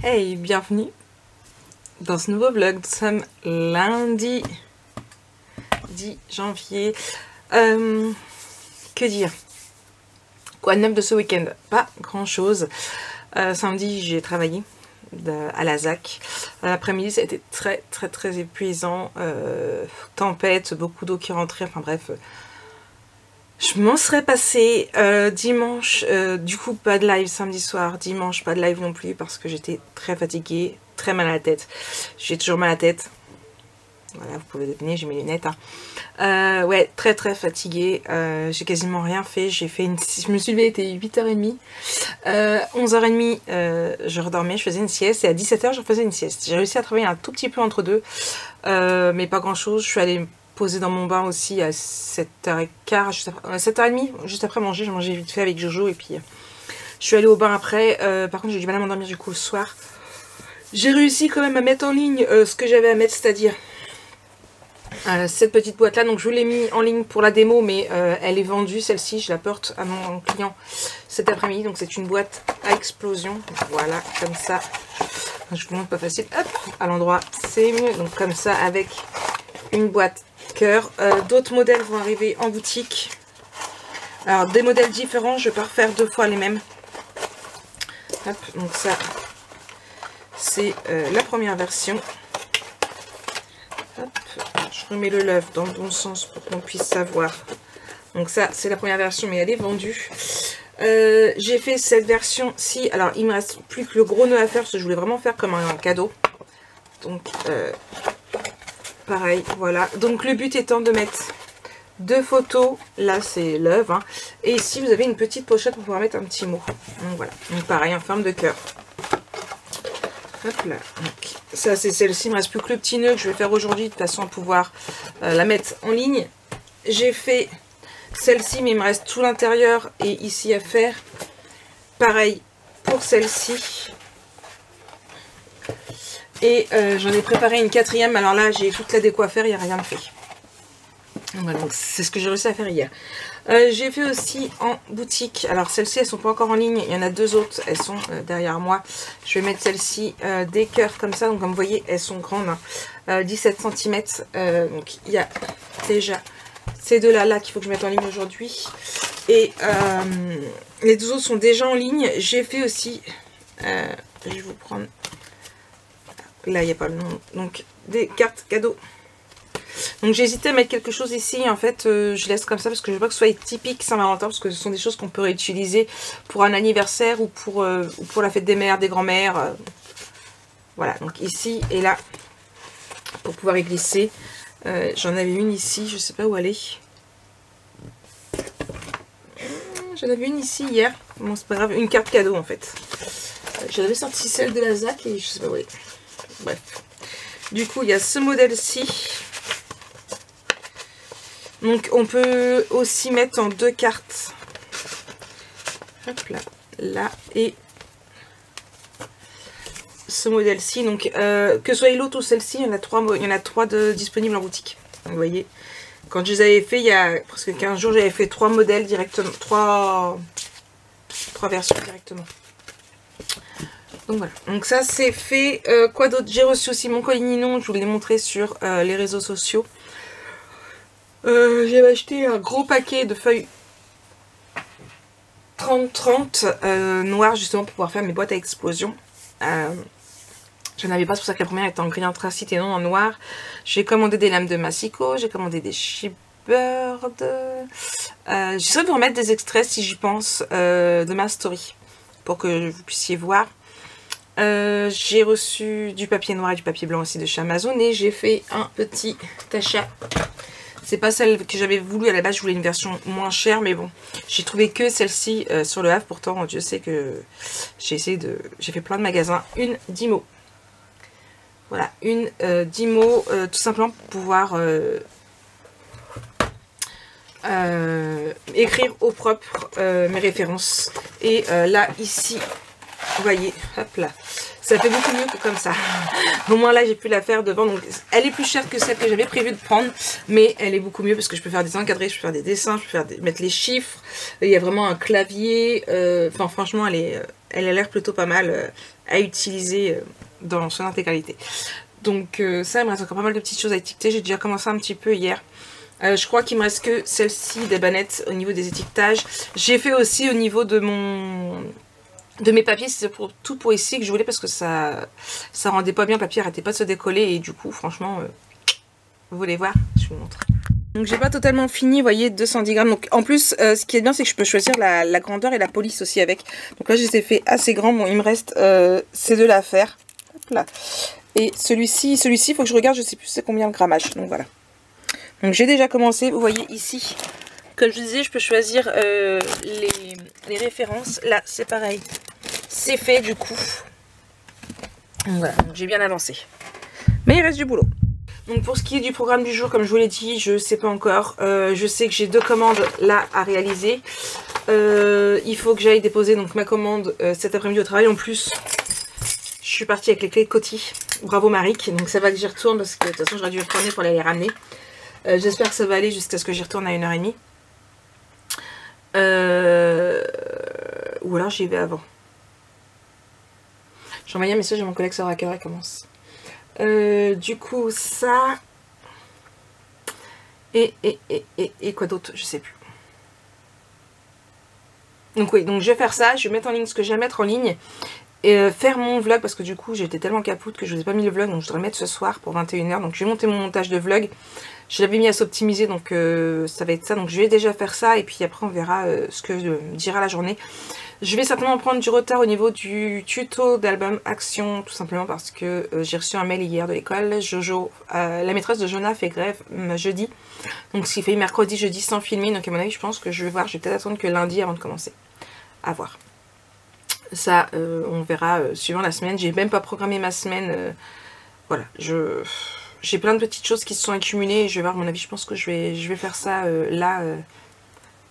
Hey, bienvenue dans ce nouveau vlog. Nous sommes lundi 10 janvier. Que dire? Quoi de neuf de ce week-end? Pas grand chose. Samedi, j'ai travaillé à la ZAC. L'après-midi, ça a été très épuisant. Tempête, beaucoup d'eau qui rentrait. Enfin bref. Je m'en serais passé dimanche, du coup pas de live samedi soir, dimanche pas de live non plus parce que j'étais très fatiguée, très mal à la tête. J'ai toujours mal à la tête. Voilà, vous pouvez deviner, j'ai mes lunettes. Hein. Ouais, très fatiguée. J'ai quasiment rien fait. Je me suis levée, il était 8h30. 11h30, je redormais, je faisais une sieste. Et à 17h, je faisais une sieste. J'ai réussi à travailler un tout petit peu entre deux. Mais pas grand chose. Je suis allée posé dans mon bain aussi à 7h15, 7h30, juste après manger. J'ai mangé vite fait avec Jojo et puis je suis allée au bain après. Par contre, j'ai du mal à m'endormir du coup le soir. J'ai réussi quand même à mettre en ligne ce que j'avais à mettre, c'est-à-dire cette petite boîte là. Donc je vous l'ai mis en ligne pour la démo, mais elle est vendue celle-ci. Je la porte à mon client cet après-midi. Donc c'est une boîte à explosion. Voilà, comme ça. Je vous montre pas facile. Hop, à l'endroit, c'est mieux. Donc comme ça, avec une boîte cœur. D'autres modèles vont arriver en boutique. Alors des modèles différents, je vais pas refaire deux fois les mêmes. Hop, donc ça c'est la première version. Hop, je remets le love dans le bon sens pour qu'on puisse savoir. Donc ça c'est la première version, mais elle est vendue. J'ai fait cette version-ci. Alors il me reste plus que le gros nœud à faire parce que je voulais vraiment faire comme un cadeau. Donc pareil, voilà. Donc le but étant de mettre deux photos. Là c'est l'œuvre. Hein. Et ici vous avez une petite pochette pour pouvoir mettre un petit mot. Donc voilà. Donc pareil en forme de cœur. Hop là. Donc, ça c'est celle-ci. Il me reste plus que le petit nœud que je vais faire aujourd'hui de façon à pouvoir la mettre en ligne. J'ai fait celle-ci mais il me reste tout l'intérieur et ici à faire. Pareil pour celle-ci. Et j'en ai préparé une quatrième. Alors là, j'ai toute la déco à faire, il n'y a rien de fait. Voilà, donc c'est ce que j'ai réussi à faire hier. J'ai fait aussi en boutique. Alors celles-ci, elles sont pas encore en ligne. Il y en a deux autres, elles sont derrière moi. Je vais mettre celle-ci des cœurs comme ça. Donc comme vous voyez, elles sont grandes. 17 cm. Donc il y a déjà ces deux-là là, qu'il faut que je mette en ligne aujourd'hui. Et les deux autres sont déjà en ligne. J'ai fait aussi... je vais vous prendre... Là, il n'y a pas le nom. Donc, des cartes cadeaux. Donc, j'ai hésité à mettre quelque chose ici. En fait, je laisse comme ça parce que je veux pas que ce soit typique Saint-Valentin. Parce que ce sont des choses qu'on peut réutiliser pour un anniversaire ou pour la fête des mères, des grands-mères. Voilà. Donc, ici et là, pour pouvoir y glisser. J'en avais une ici. Je sais pas où elle est. J'en avais une ici hier. Bon, c'est pas grave. Une carte cadeau, en fait. J'avais sorti celle de la ZAC et je sais pas où elle est. Bref, du coup il y a ce modèle-ci. Donc on peut aussi mettre en deux cartes. Hop là, là et ce modèle-ci. Donc que ce soit l'autre ou celle-ci, il y en a trois disponibles en boutique. Vous voyez, quand je les avais fait il y a presque 15 jours, j'avais fait trois modèles directement, trois versions directement. Donc voilà, donc ça c'est fait. Quoi d'autre? J'ai reçu aussi mon colis Ninon, je vous l'ai montré sur les réseaux sociaux. J'ai acheté un gros paquet de feuilles 30-30 noires justement pour pouvoir faire mes boîtes à explosion. J'en avais pas, c'est pour ça que la première était en gris anthracite et non en noir. J'ai commandé des lames de Massico, j'ai commandé des Shipbird. J'essaierai de vous remettre des extraits si j'y pense de ma story pour que vous puissiez voir. J'ai reçu du papier noir et du papier blanc aussi de chez Amazon et j'ai fait un petit achat. C'est pas celle que j'avais voulu à la base, je voulais une version moins chère, mais bon, j'ai trouvé que celle-ci sur le Havre. Pourtant, Dieu sait que j'ai fait plein de magasins. Une Dymo. Voilà, une Dymo, tout simplement pour pouvoir écrire au propre mes références. Et là, ici, vous voyez, hop là, Ça fait beaucoup mieux que comme ça. Au moins là j'ai pu la faire devant. Donc elle est plus chère que celle que j'avais prévu de prendre. Mais elle est beaucoup mieux parce que je peux faire des encadrés, je peux faire des dessins, je peux faire mettre les chiffres. Il y a vraiment un clavier. Enfin franchement elle a l'air plutôt pas mal à utiliser dans son intégralité. Donc ça il me reste encore pas mal de petites choses à étiqueter. J'ai déjà commencé un petit peu hier. Je crois qu'il me reste que celle-ci des bannettes au niveau des étiquetages. J'ai fait aussi au niveau de mes papiers, c'est tout pour ici que je voulais parce que ça rendait pas bien, le papier arrêtait pas de se décoller et du coup franchement vous voulez voir, je vous montre. Donc j'ai pas totalement fini, vous voyez, 210 grammes. Donc en plus ce qui est bien c'est que je peux choisir la grandeur et la police aussi avec. Donc là je les ai fait assez grands, bon il me reste ces deux là à faire. Hop là. Et celui-ci il faut que je regarde, je sais plus c'est combien le grammage, donc voilà. Donc j'ai déjà commencé, vous voyez ici, comme je disais, je peux choisir les références. Là, c'est pareil, c'est fait du coup. Donc voilà, j'ai bien avancé. Mais il reste du boulot. Donc pour ce qui est du programme du jour, comme je vous l'ai dit, je sais pas encore. Je sais que j'ai 2 commandes là à réaliser. Il faut que j'aille déposer donc ma commande cet après-midi au travail. En plus, je suis partie avec les clés de Coty. Bravo Maric. Donc ça va que j'y retourne parce que de toute façon j'aurais dû retourner pour aller les ramener. J'espère que ça va aller jusqu'à ce que j'y retourne à 1h30. Ou alors j'y vais avant. J'ai envoyé un message à mon collègue savoir à quelle heure elle commence. Du coup ça. Et quoi d'autre, je sais plus. Donc oui, donc je vais faire ça, je vais mettre en ligne ce que j'ai à mettre en ligne. Et faire mon vlog parce que du coup j'étais tellement capoute que je vous ai pas mis le vlog, donc je voudrais le mettre ce soir pour 21h. Donc je vais monter mon montage de vlog. Je l'avais mis à s'optimiser, donc ça va être ça. Donc je vais déjà faire ça et puis après on verra ce que dira la journée. Je vais certainement prendre du retard au niveau du tuto d'album Action, tout simplement parce que j'ai reçu un mail hier de l'école. Jojo, la maîtresse de Jonah fait grève jeudi. Donc ce qui fait mercredi, jeudi sans filmer. Donc à mon avis je pense que je vais voir, je vais peut-être attendre que lundi avant de commencer. À voir. Ça, on verra suivant la semaine. J'ai même pas programmé ma semaine. Voilà, j'ai plein de petites choses qui se sont accumulées. Et je vais voir, à mon avis, je pense que je vais faire ça là,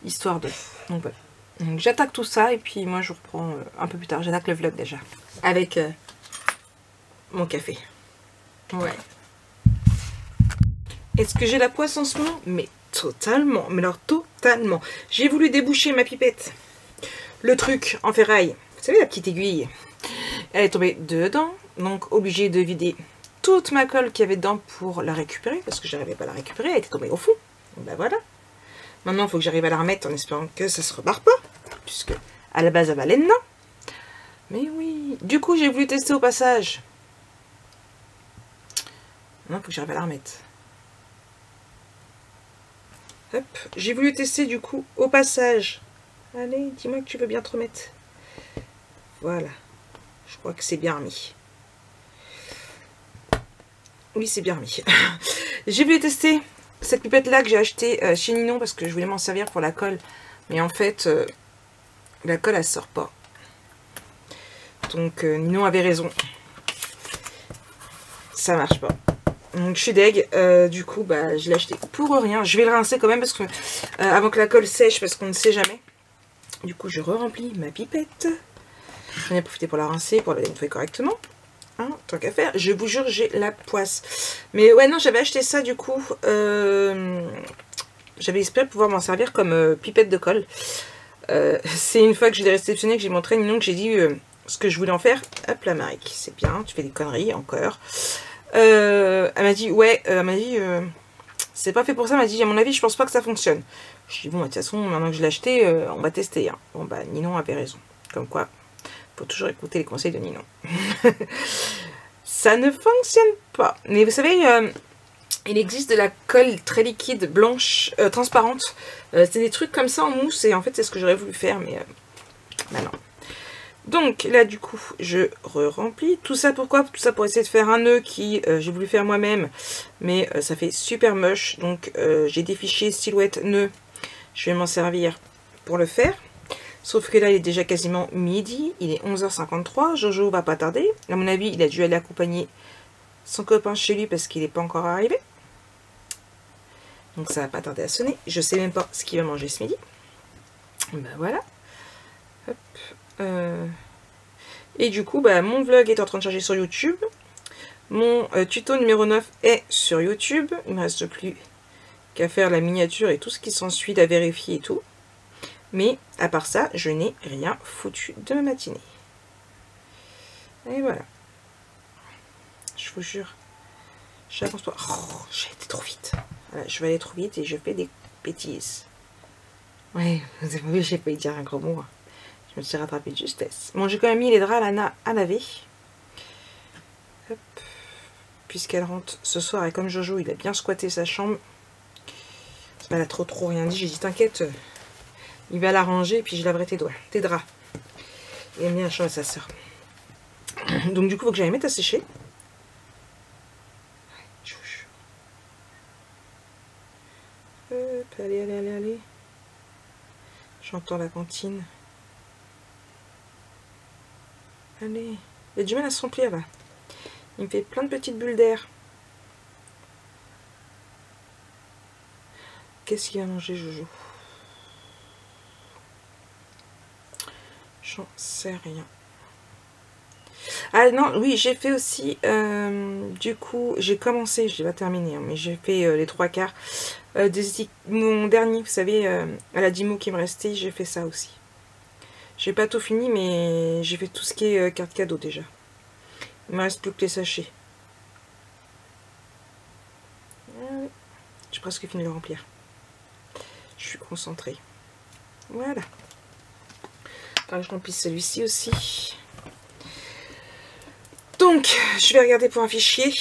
histoire de. Donc voilà. Donc j'attaque tout ça et puis moi je reprends un peu plus tard. J'attaque le vlog déjà. Avec mon café. Ouais. Est-ce que j'ai la poisse en ce moment? Mais totalement. Mais alors totalement. J'ai voulu déboucher ma pipette. Le truc en ferraille. Vous savez la petite aiguille, elle est tombée dedans, donc obligée de vider toute ma colle qu'il y avait dedans pour la récupérer, parce que j'arrivais pas à la récupérer, elle était tombée au fond. Donc ben voilà. Maintenant il faut que j'arrive à la remettre en espérant que ça se rebarre pas, puisque à la base elle valait dedans. Mais oui, du coup j'ai voulu tester au passage. Maintenant il faut que j'arrive à la remettre. Hop, j'ai voulu tester du coup au passage. Allez, dis-moi que tu veux bien te remettre. Voilà, je crois que c'est bien remis. Oui, c'est bien remis. J'ai voulu tester cette pipette là que j'ai achetée chez Ninon parce que je voulais m'en servir pour la colle. Mais en fait, la colle elle sort pas. Donc Ninon avait raison. Ça marche pas. Donc je suis deg. Du coup, bah, je l'ai acheté pour rien. Je vais le rincer quand même parce que avant que la colle sèche parce qu'on ne sait jamais. Du coup, je re-remplis ma pipette. J'en ai profité pour la rincer, pour la nettoyer correctement. Hein, tant qu'à faire. Je vous jure, j'ai la poisse. Mais ouais, non, j'avais acheté ça du coup. J'avais espéré pouvoir m'en servir comme pipette de colle. C'est une fois que je l'ai réceptionné, que j'ai montré à Ninon, que j'ai dit ce que je voulais en faire. Hop là, Maric, c'est bien, tu fais des conneries encore. Elle m'a dit, ouais, elle m'a dit, c'est pas fait pour ça. Elle m'a dit, à mon avis, je pense pas que ça fonctionne. Je dis, bon, de toute façon, maintenant que je l'ai acheté, on va tester. Hein. Bon, bah, Ninon avait raison. Comme quoi. Faut toujours écouter les conseils de Ninon. Ça ne fonctionne pas. Mais vous savez, il existe de la colle très liquide, blanche, transparente. C'est des trucs comme ça en mousse. Et en fait, c'est ce que j'aurais voulu faire. Mais bah non. Donc là, du coup, je re-remplis. Tout ça pourquoi? Tout ça pour essayer de faire un nœud qui j'ai voulu faire moi-même. Mais ça fait super moche. Donc j'ai des fichiers silhouette nœud. Je vais m'en servir pour le faire. Sauf que là, il est déjà quasiment midi. Il est 11h53. Jojo va pas tarder. À mon avis, il a dû aller accompagner son copain chez lui parce qu'il n'est pas encore arrivé. Donc ça va pas tarder à sonner. Je sais même pas ce qu'il va manger ce midi. Ben voilà. Hop. Et du coup, bah, mon vlog est en train de charger sur YouTube. Mon tuto numéro 9 est sur YouTube. Il ne me reste plus qu'à faire la miniature et tout ce qui s'ensuit, à vérifier et tout. Mais à part ça, je n'ai rien foutu de ma matinée. Et voilà. Je vous jure. J'avance pas. Oh, j'ai été trop vite. Voilà, je vais aller trop vite et je fais des bêtises. Ouais, vous avez vu, j'ai failli dire un gros mot. Je me suis rattrapée de justesse. Bon, j'ai quand même mis les draps à laver. Hop. Puisqu'elle rentre ce soir et comme Jojo, il a bien squatté sa chambre. Elle a trop rien dit. J'ai dit, t'inquiète, il va la ranger et puis je laverai tes draps. Il aime bien la chambre à sa soeur. Donc du coup, il faut que j'aille mettre à sécher. Je vous jure. Hop, allez. J'entends la cantine. Allez. Il y a du mal à se remplir là. Il me fait plein de petites bulles d'air. Qu'est-ce qu'il a mangé, Jojo? J'en sais rien. Ah non, oui, j'ai fait aussi, du coup, j'ai commencé, je n'ai pas terminé, hein, mais j'ai fait les 3/4 mon dernier, vous savez, à la 10 mots qui me restait, j'ai fait ça aussi. J'ai pas tout fini, mais j'ai fait tout ce qui est carte cadeau déjà. Il me reste plus que les sachets. J'ai presque fini de le remplir. Je suis concentrée. Voilà. Alors, je remplisse celui-ci aussi. Donc, je vais regarder pour un fichier.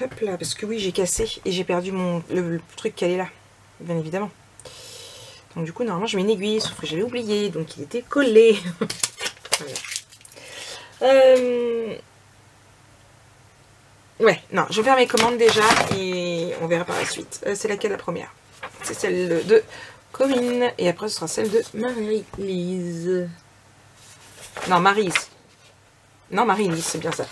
Hop là, parce que oui, j'ai cassé et j'ai perdu le truc qu'elle est là. Bien évidemment. Donc du coup, normalement, je mets une aiguille, sauf que j'avais oublié. Donc, il était collé. Voilà. Ouais, non, je vais faire mes commandes déjà et on verra par la suite. C'est laquelle la première? C'est celle de Corinne et après ce sera celle de Marie-Lise. Non, Maryse. Non, Marie-Lise, c'est bien ça.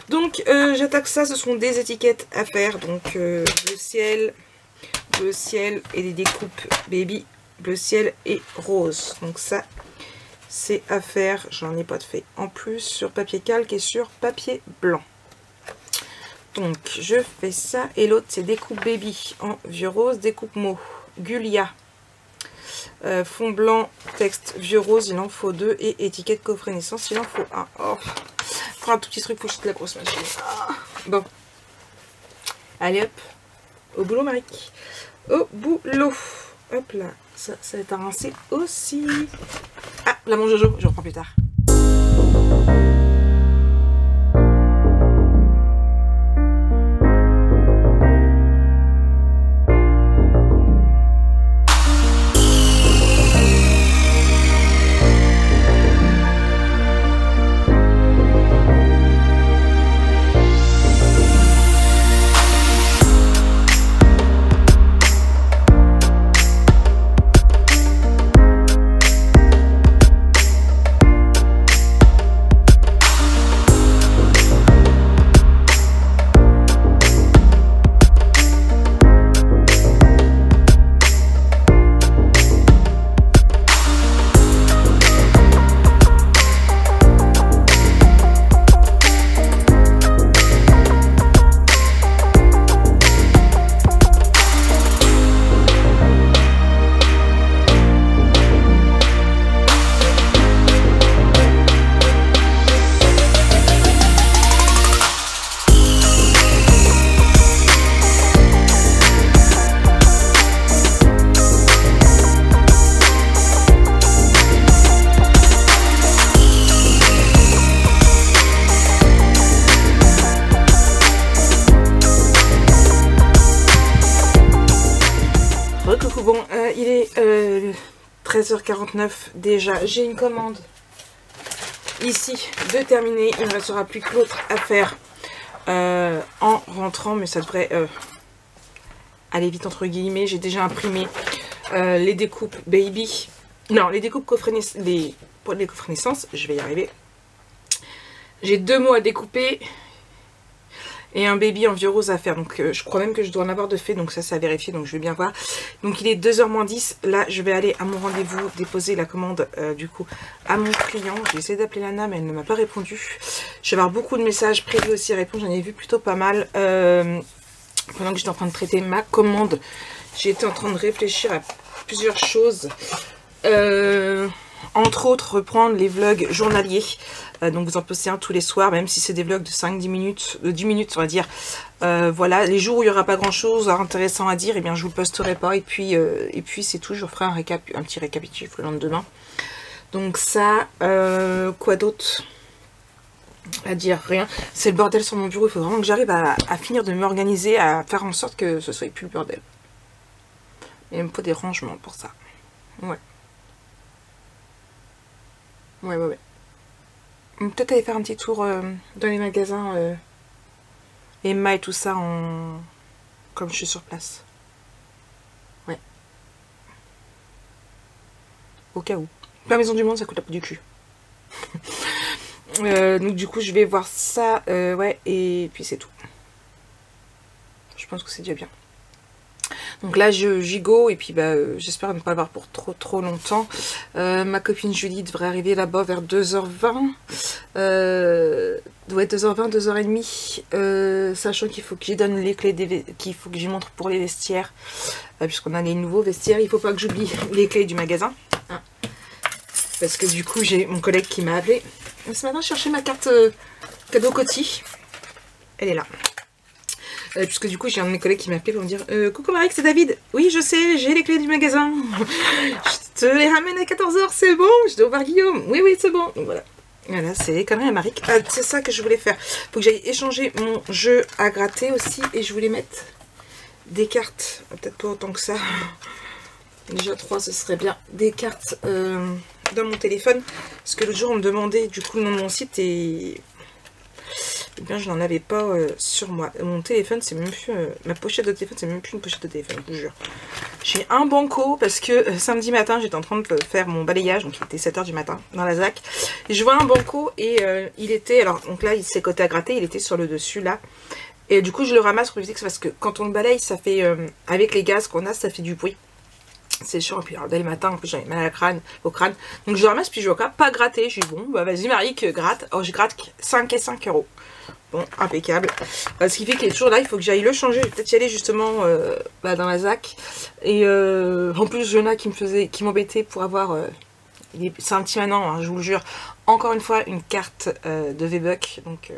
Donc, j'attaque ça, ce sont des étiquettes à faire. Donc, bleu ciel et des découpes baby, bleu ciel et rose. Donc ça, c'est à faire. J'en ai pas de fait en plus sur papier calque et sur papier blanc. Donc, je fais ça. Et l'autre, c'est découpe baby en vieux rose, découpe mot, Gulia. Fond blanc, texte vieux rose, il en faut 2. Et étiquette coffret naissance, il en faut 1. Oh, pour un tout petit truc, faut que je te la grosse machine. Ah. Bon. Allez hop. Au boulot, Marie. Au boulot. Hop là. Ça va être à rincer aussi. Ah, là mon Jojo, je reprends plus tard. Bon, il est 13h49 déjà. J'ai une commande ici de terminer. Il ne restera plus que l'autre à faire en rentrant, mais ça devrait aller vite entre guillemets. J'ai déjà imprimé les découpes baby. Non, les découpes coffret pour les coffrets naissance. Je vais y arriver. J'ai 2 mots à découper. et un baby en vieux rose à faire. Donc je crois même que je dois en avoir de fait, donc ça c'est à vérifier, donc je vais bien voir. Donc il est 2h moins 10, là je vais aller à mon rendez-vous déposer la commande du coup à mon client. J'ai essayé d'appeler Lana mais elle ne m'a pas répondu. Je vais avoir beaucoup de messages prévus aussi à répondre, j'en ai vu plutôt pas mal. Pendant que j'étais en train de traiter ma commande, j'ai été en train de réfléchir à plusieurs choses. Entre autres, reprendre les vlogs journaliers. Donc vous en postez un tous les soirs, même si c'est des vlogs de 5-10 minutes, de 10 minutes on va dire. Voilà, les jours où il n'y aura pas grand chose intéressant à dire, eh bien je vous le posterai pas. Et puis c'est tout, je ferai un petit récapitulatif le lendemain. Donc ça, quoi d'autre à dire? Rien. C'est le bordel sur mon bureau, il faut vraiment que j'arrive à finir de m'organiser, à faire en sorte que ce soit plus le bordel. Et il me faut des rangements pour ça. Ouais. Ouais. Peut-être aller faire un petit tour dans les magasins Emma et tout ça comme je suis sur place. Ouais. Au cas où. La maison du monde ça coûte la peau du cul. Donc du coup je vais voir ça. Ouais, et puis c'est tout. Je pense que c'est déjà bien. Donc là je gigot et puis j'espère ne pas l'avoir pour trop longtemps. Ma copine Julie devrait arriver là-bas vers 2h20. Doit être 2h20, 2h30. Sachant qu'il faut que j'y donne les clés qu'il faut que j'y montre pour les vestiaires. Puisqu'on a les nouveaux vestiaires. Il faut pas que j'oublie les clés du magasin. Hein. Parce que du coup j'ai mon collègue qui m'a appelé. Ce matin je cherchais ma carte cadeau Coty. Elle est là. Puisque du coup j'ai un de mes collègues qui m'a appelé pour me dire coucou Marie, c'est David. Oui je sais, j'ai les clés du magasin. Je te les ramène à 14h, c'est bon. Je dois voir Guillaume. Oui c'est bon. Donc voilà. Voilà, c'est les conneries à Marie. C'est ça que je voulais faire. Faut que j'aille échanger mon jeu à gratter aussi. Et je voulais mettre des cartes. Peut-être pas autant que ça. Déjà 3 ce serait bien. Des cartes dans mon téléphone. Parce que l'autre jour on me demandait du coup le nom de mon site et... Eh bien, je n'en avais pas sur moi. Mon téléphone, c'est même plus... ma pochette de téléphone, c'est même plus une pochette de téléphone, je vous jure. J'ai un banco parce que samedi matin, j'étais en train de faire mon balayage. Donc, il était 7h du matin dans la ZAC. Et je vois un banco et il était... Alors, donc là, il s'est côté à gratter. Il était sur le dessus, là. Et du coup, je le ramasse pour éviter que c'est parce que quand on le balaye, ça fait... avec les gaz qu'on a, ça fait du bruit. C'est chiant. Et puis, alors, dès le matin, en plus, j'avais mal au crâne. Donc, je le ramasse, puis je vois pas gratter. Je dis, bon, bah vas-y, Marie, gratte. Alors, je gratte 5 et 5 €. Bon, impeccable. Ce qui fait qu'il est toujours là, il faut que j'aille le changer. Je vais peut-être y aller justement dans la ZAC. Et en plus, Jonah qui m'embêtait pour avoir... c'est un petit maintenant, hein, je vous le jure. Encore une fois, une carte de V-Buck. Donc,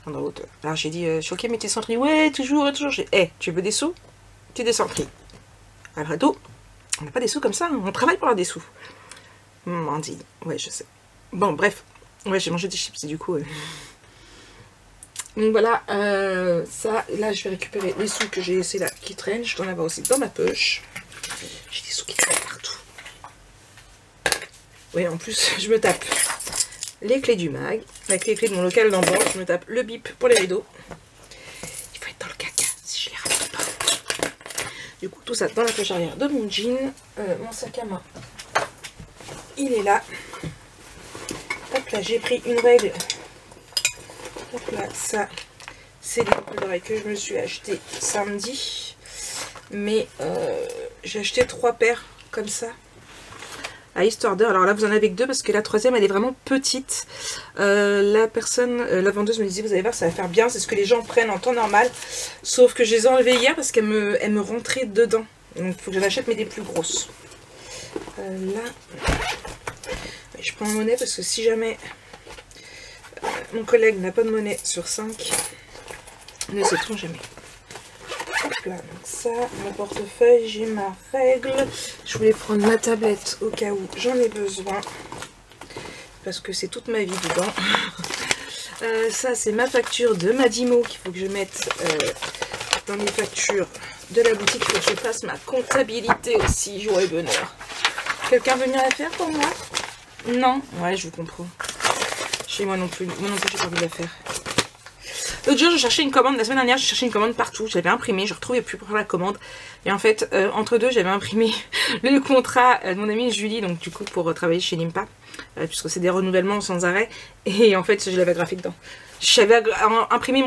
en route. Alors j'ai dit, je suis ok, mais t'es sans tri. Ouais, toujours. J'ai dit, tu veux des sous? Tu descends tri. Après tout, on n'a pas des sous comme ça. Hein. On travaille pour avoir des sous. On dit, ouais, je sais. Bon, bref. Ouais, j'ai mangé des chips et du coup... Donc voilà, ça, là je vais récupérer les sous que j'ai laissés là qui traînent. Je dois en avoir aussi dans ma poche. J'ai des sous qui traînent partout. Oui, en plus, je me tape les clés du mag, avec les clés de mon local d'en bas. Je me tape le bip pour les rideaux. Il faut être dans le caca si je les ramène pas. Du coup, tout ça dans la poche arrière de mon jean. Mon sac à main, il est là. Hop là, j'ai pris une règle. Hop là, ça, c'est les boucles d'oreilles que je me suis acheté samedi. Mais j'ai acheté 3 paires comme ça. À East Order. Alors là, vous en avez que 2 parce que la troisième, elle est vraiment petite. La vendeuse me disait, vous allez voir, ça va faire bien. C'est ce que les gens prennent en temps normal. Sauf que je les ai enlevées hier parce qu'elles me rentraient dedans. Donc il faut que j'en achète, mais des plus grosses. Là, je prends en monnaie parce que si jamais... mon collègue n'a pas de monnaie sur 5. Ne sait-on jamais. Hop là, donc ça, mon portefeuille, j'ai ma règle. Je voulais prendre ma tablette au cas où j'en ai besoin. Parce que c'est toute ma vie dedans. Ça, c'est ma facture de Madimo qu'il faut que je mette dans les factures de la boutique. Il faut que je fasse ma comptabilité aussi, joie et bonheur. Quelqu'un veut venir la faire pour moi? Non? Ouais, je vous comprends. Chez moi non plus, j'ai pas envie de la faire. L'autre jour, je cherchais une commande. La semaine dernière, je cherchais une commande partout. J'avais imprimé, je retrouvais plus pour faire la commande. Et en fait, entre deux, j'avais imprimé le contrat de mon amie Julie, donc du coup, pour travailler chez Limpa. Puisque c'est des renouvellements sans arrêt. Et en fait, je l'avais graphié dedans. J'avais imprimé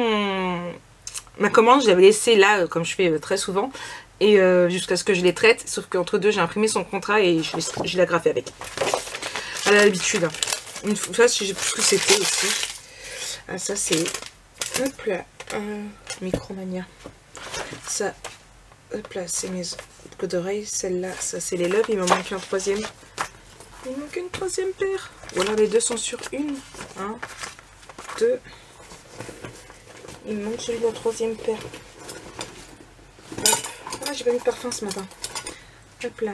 ma commande, je l'avais laissée là, comme je fais très souvent. Et jusqu'à ce que je les traite. Sauf qu'entre deux, j'ai imprimé son contrat et je l'ai agrafé avec. À l'habitude. Hein. Une fois, je sais plus ce que c'était aussi. Ah, ça, c'est... Hop là. Micromania. Ça... Hop là, c'est mes boucles d'oreilles. Celle-là, ça, c'est les Love. Il me manque un troisième. Il me manque une troisième paire. Ou alors les deux sont sur une. 1, 2. Il me manque celui de la troisième paire. Hop. Ah, j'ai pas mis de parfum ce matin. Hop là.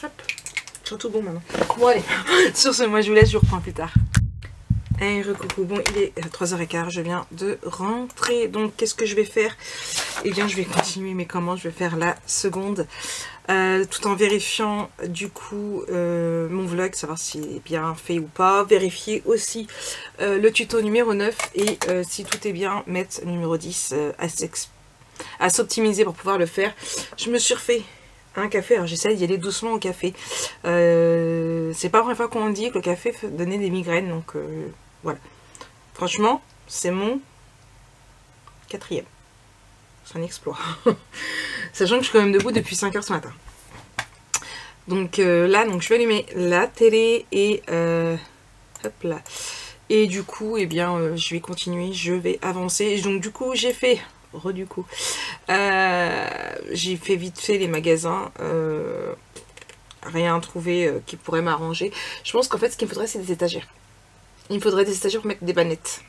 Hop. Surtout bon maintenant. Bon allez, sur ce, moi je vous laisse, je vous reprends plus tard. Hey, recoucou, bon il est 3h15, je viens de rentrer. Donc qu'est-ce que je vais faire? Eh bien je vais continuer mes commandes, je vais faire la seconde. Tout en vérifiant du coup mon vlog, savoir s'il est bien fait ou pas. Vérifier aussi le tuto numéro 9 et si tout est bien, mettre le numéro 10 à s'optimiser pour pouvoir le faire. Je me suis refait un café, alors j'essaie d'y aller doucement au café. C'est pas la première fois qu'on dit que le café donnait des migraines, donc voilà. Franchement, c'est mon 4e. C'est un exploit. Sachant que je suis quand même debout depuis 5 h ce matin. Donc là, donc, je vais allumer la télé et hop là. Et du coup, eh bien, je vais continuer, je vais avancer. Et donc du coup, j'ai fait... j'ai fait vite fait les magasins, rien trouvé qui pourrait m'arranger. Je pense qu'en fait ce qu'il me faudrait c'est des étagères. Il me faudrait des étagères pour mettre des bannettes.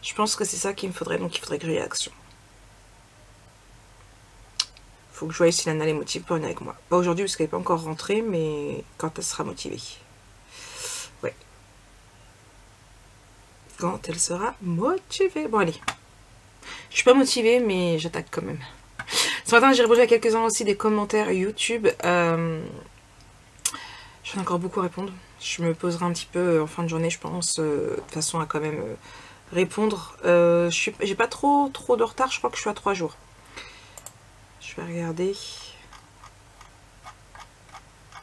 Je pense que c'est ça qu'il me faudrait, donc il faudrait que j'aille à Action. Faut que je voie si Lana est motivée pour venir avec moi. Pas aujourd'hui parce qu'elle n'est pas encore rentrée, mais quand elle sera motivée. Ouais. Quand elle sera motivée. Bon allez. Je suis pas motivée, mais j'attaque quand même. Ce matin, j'ai répondu à quelques-uns aussi des commentaires YouTube. J'en ai encore beaucoup à répondre. Je me poserai un petit peu en fin de journée, je pense, de façon à quand même répondre. J'ai pas trop de retard, je crois que je suis à 3 jours. Je vais regarder.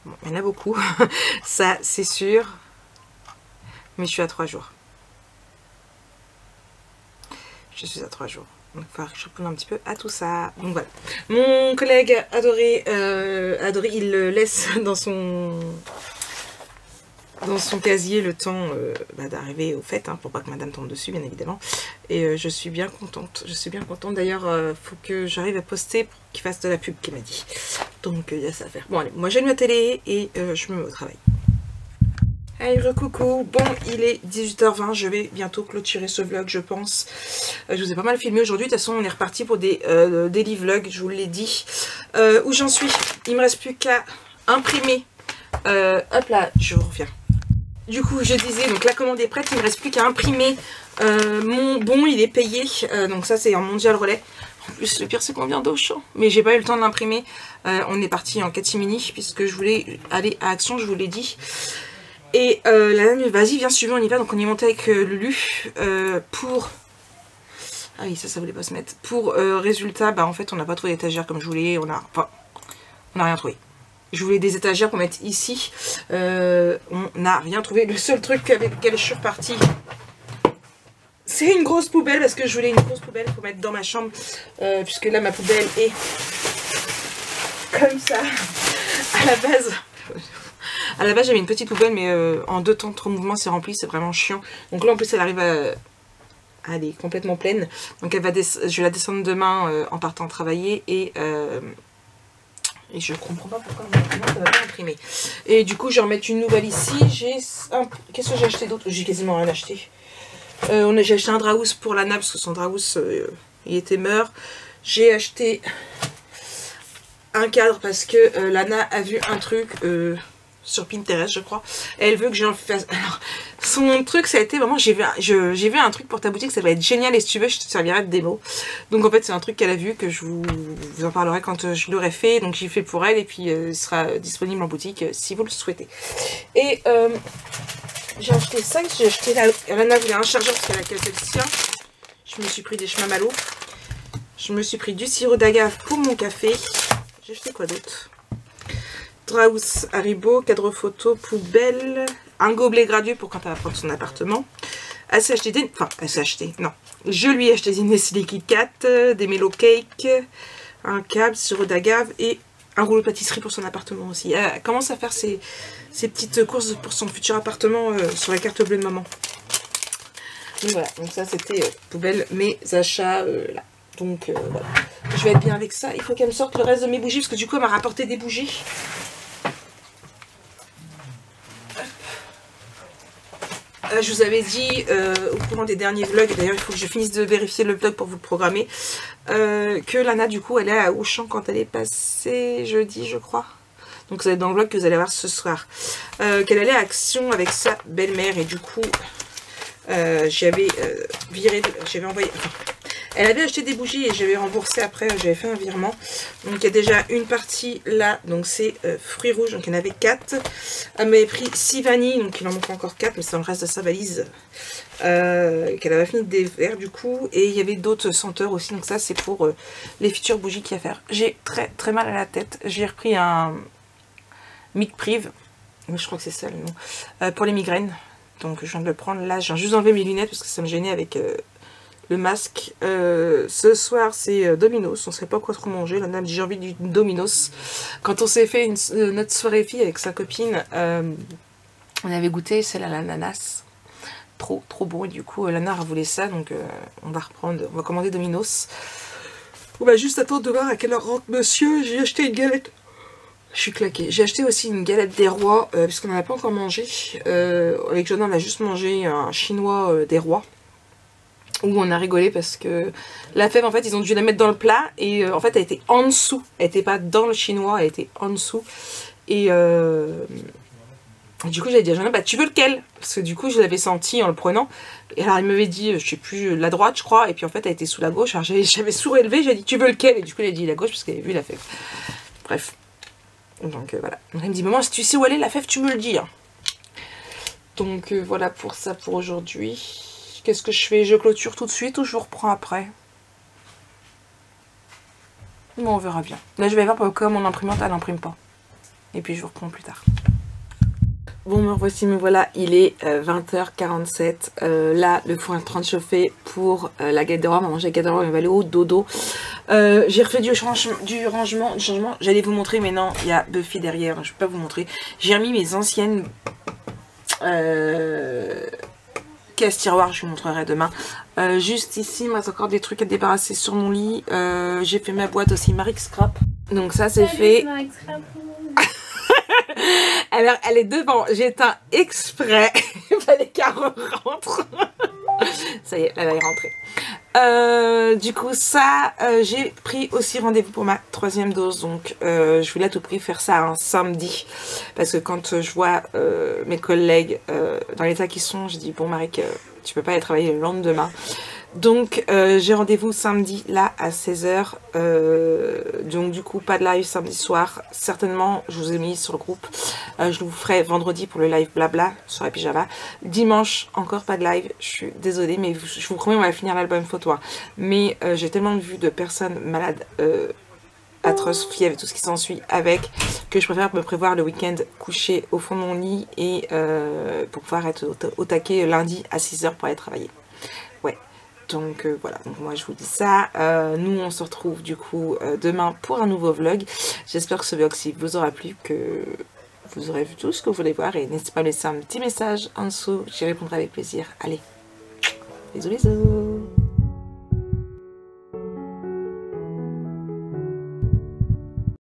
Bon, il y en a beaucoup, ça c'est sûr. Mais je suis à 3 jours. Je suis à 3 jours. Donc il va falloir que je réponde un petit peu à tout ça. Donc voilà. Mon collègue adoré, il le laisse dans son casier le temps d'arriver au fait, hein, pour pas que madame tombe dessus bien évidemment. Et je suis bien contente. Je suis bien contente. D'ailleurs, faut que j'arrive à poster pour qu'il fasse de la pub, qu'il m'a dit. Donc il y a ça à faire. Bon allez, moi j'allume ma télé et je me mets au travail. Hey, recoucou, bon il est 18 h 20, je vais bientôt clôturer ce vlog je pense. Je vous ai pas mal filmé aujourd'hui, de toute façon on est reparti pour des daily vlogs, je vous l'ai dit. Où j'en suis, il me reste plus qu'à imprimer, hop là, je reviens. Du coup je disais, donc la commande est prête, il me reste plus qu'à imprimer mon bon, il est payé, donc ça c'est un mondial relais. En plus le pire c'est qu'on vient d'Auchan, mais j'ai pas eu le temps de l'imprimer, on est parti en catimini puisque je voulais aller à Action, je vous l'ai dit. Et la dame, vas-y, viens, suivant, on y va. Donc on y est monté avec Lulu pour... Ah oui, ça voulait pas se mettre. Pour résultat, bah en fait, on n'a pas trouvé d'étagère comme je voulais. On n'a rien trouvé. Je voulais des étagères pour mettre ici. On n'a rien trouvé. Le seul truc avec lequel je suis repartie, c'est une grosse poubelle. Parce que je voulais une grosse poubelle pour mettre dans ma chambre. Puisque là, ma poubelle est comme ça. À la base... j'avais une petite poubelle mais en 2 temps trop mouvement c'est rempli, c'est vraiment chiant. Donc là en plus elle arrive à elle est complètement pleine. Donc je vais la descendre demain en partant travailler et je comprends pas pourquoi ça va pas imprimer. Et du coup je vais remettre une nouvelle ici. Qu'est-ce que j'ai acheté d'autre? J'ai quasiment rien acheté. J'ai acheté un draus pour Lana parce que son draus il était meur. J'ai acheté un cadre parce que Lana a vu un truc sur Pinterest je crois, et elle veut que j'en fasse. Alors son truc ça a été vraiment, j'ai vu un truc pour ta boutique, ça va être génial et si tu veux je te servirai de démo. Donc en fait c'est un truc qu'elle a vu, que je vous en parlerai quand je l'aurai fait, donc j'ai fait pour elle et puis il sera disponible en boutique si vous le souhaitez. Et j'ai acheté ça, j'ai acheté Lana voulait un chargeur parce qu'elle a cassé le sien. Je me suis pris des chemins malo, je me suis pris du sirop d'agave pour mon café. J'ai acheté quoi d'autre? Draus Haribo, cadre photo, poubelle, un gobelet gradué pour quand elle va prendre son appartement. Elle s'est acheté des... Enfin, elle s'est acheté, non. Je lui ai acheté des Nestlé Kit Kat, des Mellow Cake, un câble, sirop d'agave et un rouleau de pâtisserie pour son appartement aussi. Elle commence à faire ses petites courses pour son futur appartement sur la carte bleue de maman. Donc voilà, donc ça c'était poubelle, mes achats là. Donc voilà, je vais être bien avec ça. Il faut qu'elle me sorte le reste de mes bougies parce que du coup elle m'a rapporté des bougies. Je vous avais dit au courant des derniers vlogs, d'ailleurs il faut que je finisse de vérifier le vlog pour vous le programmer, que Lana du coup elle est à Auchan quand elle est passée jeudi je crois. Donc ça va être dans le vlog que vous allez voir ce soir. Qu'elle allait à Action avec sa belle-mère et du coup j'avais j'avais envoyé... Enfin, elle avait acheté des bougies et j'avais remboursé après, j'avais fait un virement. Donc il y a déjà une partie là, donc c'est fruits rouges, donc il y en avait 4. Elle m'avait pris 6 vanilles, donc il en manque encore 4, mais c'est dans le reste de sa valise. Qu'elle avait fini des verres du coup. Et il y avait d'autres senteurs aussi, donc ça c'est pour les futures bougies qu'il y a à faire. J'ai très mal à la tête, j'ai repris un Micprive, je crois que c'est ça le nom, pour les migraines. Donc je viens de le prendre là, je viens juste d'enlever mes lunettes parce que ça me gênait avec... le masque. Ce soir c'est Domino's, on sait pas quoi trop manger. Lana me dit j'ai envie du Domino's. Quand on s'est fait notre soirée fille avec sa copine, on avait goûté celle à l'ananas, trop bon, et du coup Lana a voulu ça, donc on va commander Domino's. On va juste attendre de voir à quelle heure rentre monsieur. J'ai acheté une galette. Je suis claquée. J'ai acheté aussi une galette des rois, puisqu'on n'en a pas encore mangé. Avec Jonah on a juste mangé un chinois des rois. Où on a rigolé parce que la fève en fait ils ont dû la mettre dans le plat et en fait elle était en dessous, elle était pas dans le chinois, elle était en dessous et du coup j'avais dit à Jonah bah tu veux lequel, parce que du coup je l'avais senti en le prenant et alors il m'avait dit je sais plus la droite je crois et puis en fait elle était sous la gauche, alors j'avais surélevé, j'ai dit tu veux lequel et du coup il a dit la gauche parce qu'elle avait vu la fève, bref donc voilà, donc elle me dit maman si tu sais où elle est la fève tu me le dis hein. Donc voilà pour ça pour aujourd'hui. Qu'est-ce que je fais? Je clôture tout de suite ou je vous reprends après? Bon, on verra bien. Là, je vais voir comme mon imprimante, elle n'imprime pas. Et puis, je vous reprends plus tard. Bon, me revoici, me voilà. Il est 20h47. Là, le four est en train de chauffer pour la galette des rois. Maman, j'ai la galette des rois, elle va aller au dodo. J'ai refait du changement. J'allais vous montrer, mais non, il y a Buffy derrière. Je ne peux pas vous montrer. J'ai remis mes anciennes... caisse tiroir, je vous montrerai demain. Juste ici, il me reste encore des trucs à débarrasser sur mon lit. J'ai fait ma boîte aussi Marie Scrap. Donc ça c'est fait. Alors elle est devant, j'ai éteint exprès. Il fallait qu'elle rentre. Ça y est, elle va y rentrer. Du coup ça, j'ai pris aussi rendez-vous pour ma 3e dose. Donc je voulais à tout prix faire ça un samedi. Parce que quand je vois mes collègues dans l'état qu'ils sont, je dis bon Marie, tu peux pas aller travailler le lendemain. Donc j'ai rendez-vous samedi là à 16h. Donc du coup pas de live samedi soir. Certainement je vous ai mis sur le groupe. Je vous ferai vendredi pour le live blabla sur la pyjama. Dimanche encore pas de live. Je suis désolée mais je vous promets on va finir l'album photo. Mais j'ai tellement vu de personnes malades atroces, fièvre et tout ce qui s'ensuit avec, que je préfère me prévoir le week-end couché au fond de mon lit et pour pouvoir être au taquet lundi à 6h pour aller travailler. Ouais. Donc voilà, donc moi je vous dis ça. Nous on se retrouve du coup demain pour un nouveau vlog. J'espère que ce vlog-ci vous aura plu, que vous aurez vu tout ce que vous voulez voir. Et n'hésitez pas à me laisser un petit message en dessous, j'y répondrai avec plaisir. Allez, bisous bisous.